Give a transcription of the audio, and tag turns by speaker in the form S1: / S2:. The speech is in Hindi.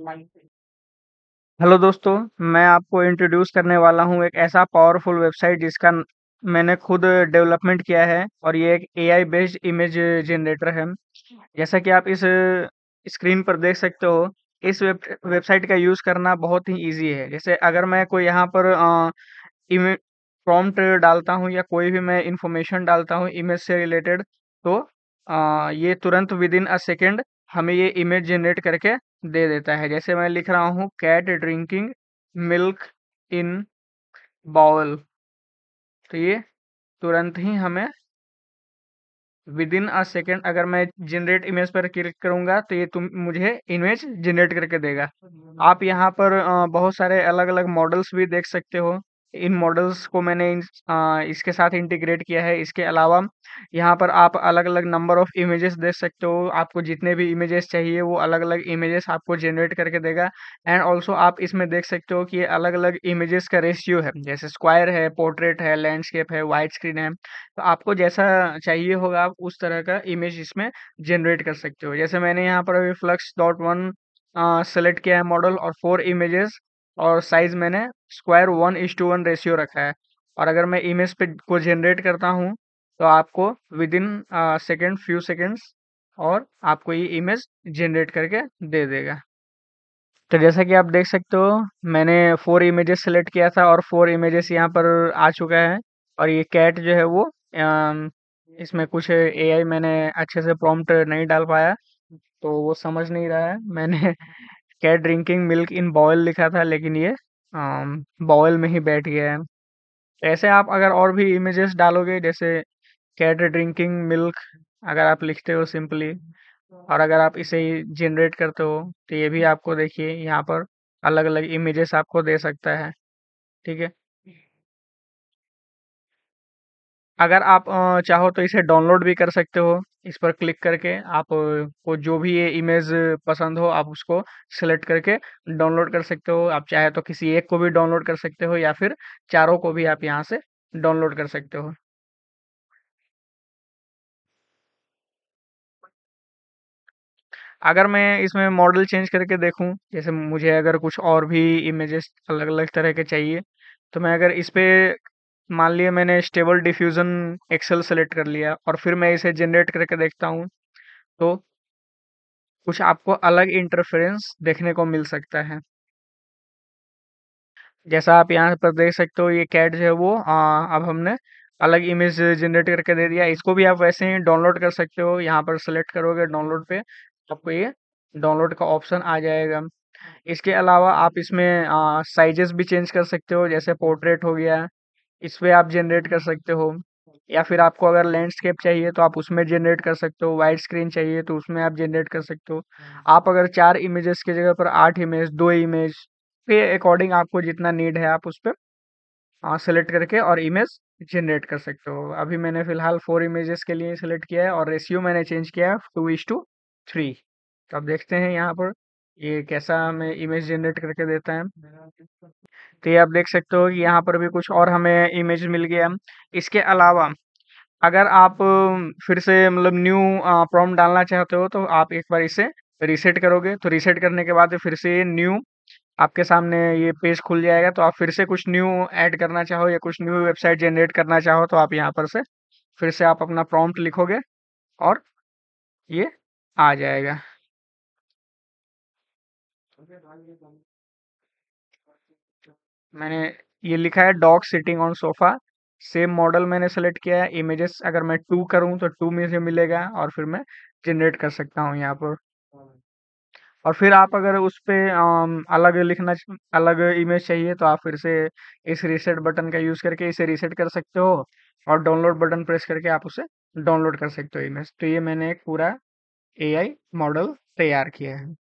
S1: हेलो दोस्तों, मैं आपको इंट्रोड्यूस करने वाला हूँ एक ऐसा पावरफुल वेबसाइट जिसका मैंने खुद डेवलपमेंट किया है और ये एक एआई बेस्ड इमेज जनरेटर है। जैसा कि आप इस स्क्रीन पर देख सकते हो, इस वेबसाइट का यूज़ करना बहुत ही इजी है। जैसे अगर मैं कोई यहाँ पर इमेज प्रॉम्प्ट डालता हूँ या कोई भी मैं इंफॉर्मेशन डालता हूँ इमेज से रिलेटेड, तो ये तुरंत विद इन अ सेकेंड हमें ये इमेज जनरेट करके दे देता है। जैसे मैं लिख रहा हूँ cat drinking milk in bowl, तो ये तुरंत ही हमें विद इन अ सेकेंड अगर मैं जनरेट इमेज पर क्लिक करूंगा तो ये तुम मुझे इमेज जनरेट करके देगा। आप यहाँ पर बहुत सारे अलग अलग मॉडल्स भी देख सकते हो। इन मॉडल्स को मैंने इसके साथ इंटीग्रेट किया है। इसके अलावा यहाँ पर आप अलग अलग नंबर ऑफ इमेजेस देख सकते हो। आपको जितने भी इमेजेस चाहिए वो अलग अलग इमेजेस आपको जनरेट करके देगा। एंड ऑल्सो आप इसमें देख सकते हो कि ये अलग अलग इमेजेस का रेशियो है, जैसे स्क्वायर है, पोर्ट्रेट है, लैंडस्केप है, वाइड स्क्रीन है। तो आपको जैसा चाहिए होगा आप उस तरह का इमेज इसमें जनरेट कर सकते हो। जैसे मैंने यहाँ पर अभी फ्लक्स डॉट वन सेलेक्ट किया है मॉडल, और 4 इमेजेस, और साइज मैंने स्क्वायर 1:1 रेशियो रखा है। और अगर मैं इमेज पे को जनरेट करता हूँ तो आपको with in second, few seconds, और आपको ये इमेज जनरेट करके दे देगा। तो जैसा कि आप देख सकते हो, मैंने 4 इमेजेस सेलेक्ट किया था और 4 इमेजेस यहाँ पर आ चुका है। और ये कैट जो है वो इसमें कुछ एआई मैंने अच्छे से प्रॉम्प्ट नहीं डाल पाया, तो वो समझ नहीं रहा है। मैंने cat drinking milk in boil लिखा था, लेकिन ये बॉयल में ही बैठ गया है। तो ऐसे आप अगर और भी इमेजेस डालोगे, जैसे कैट ड्रिंकिंग मिल्क अगर आप लिखते हो सिंपली, और अगर आप इसे जनरेट करते हो, तो ये भी आपको देखिए यहाँ पर अलग अलग इमेजेस आपको दे सकता है। ठीक है। अगर आप चाहो तो इसे डाउनलोड भी कर सकते हो। इस पर क्लिक करके आप को जो भी ये इमेज पसंद हो आप उसको सेलेक्ट करके डाउनलोड कर सकते हो। आप चाहे तो किसी एक को भी डाउनलोड कर सकते हो, या फिर चारों को भी आप यहाँ से डाउनलोड कर सकते हो। अगर मैं इसमें मॉडल चेंज करके देखूं, जैसे मुझे अगर कुछ और भी इमेजेस अलग अलग तरह के चाहिए, तो मैं अगर इस पे मान लिया मैंने स्टेबल डिफ्यूजन एक्सेल सेलेक्ट कर लिया और फिर मैं इसे जनरेट करके देखता हूँ, तो कुछ आपको अलग इंटरफेरेंस देखने को मिल सकता है। जैसा आप यहाँ पर देख सकते हो, ये कैट जो है वो अब हमने अलग इमेज जनरेट करके दे दिया। इसको भी आप वैसे ही डाउनलोड कर सकते हो। यहाँ पर सेलेक्ट करोगे डाउनलोड पे, आपको ये डाउनलोड का ऑप्शन आ जाएगा। इसके अलावा आप इसमें साइजेस भी चेंज कर सकते हो, जैसे पोर्ट्रेट हो गया, इस पे आप जनरेट कर सकते हो। या फिर आपको अगर लैंडस्केप चाहिए तो आप उसमें जनरेट कर सकते हो, वाइड स्क्रीन चाहिए तो उसमें आप जनरेट कर सकते हो। आप अगर 4 इमेजेस की जगह पर 8 इमेज, 2 इमेज के अकॉर्डिंग आपको जितना नीड है आप उस पे सेलेक्ट करके और इमेज जनरेट कर सकते हो। अभी मैंने फिलहाल 4 इमेजेस के लिए सेलेक्ट किया है और रेशियो मैंने चेंज किया है 2:3। तो अब देखते हैं यहाँ पर ये कैसा हमें इमेज जनरेट करके देता है। तो ये आप देख सकते हो कि यहाँ पर भी कुछ और हमें इमेज मिल गया। इसके अलावा अगर आप फिर से मतलब न्यू प्रॉम्प्ट डालना चाहते हो, तो आप एक बार इसे रीसेट करोगे, तो रीसेट करने के बाद फिर से ये न्यू आपके सामने ये पेज खुल जाएगा। तो आप फिर से कुछ न्यू ऐड करना चाहो या कुछ न्यू वेबसाइट जनरेट करना चाहो, तो आप यहाँ पर से फिर से आप अपना प्रॉम्प्ट लिखोगे और ये आ जाएगा। मैंने ये लिखा है dog sitting on sofa. Same model मैंने सेलेक्ट किया है। इमेजेस अगर मैं 2 करूँ तो 2 में से मिलेगा, और फिर मैं जनरेट कर सकता हूँ यहाँ पर। और फिर आप अगर उस पे अलग अलग इमेज चाहिए, तो आप फिर से इस रीसेट बटन का यूज करके इसे रीसेट कर सकते हो, और डाउनलोड बटन प्रेस करके आप उसे डाउनलोड कर सकते हो इमेज। तो ये मैंने एक पूरा एआई मॉडल तैयार किया है।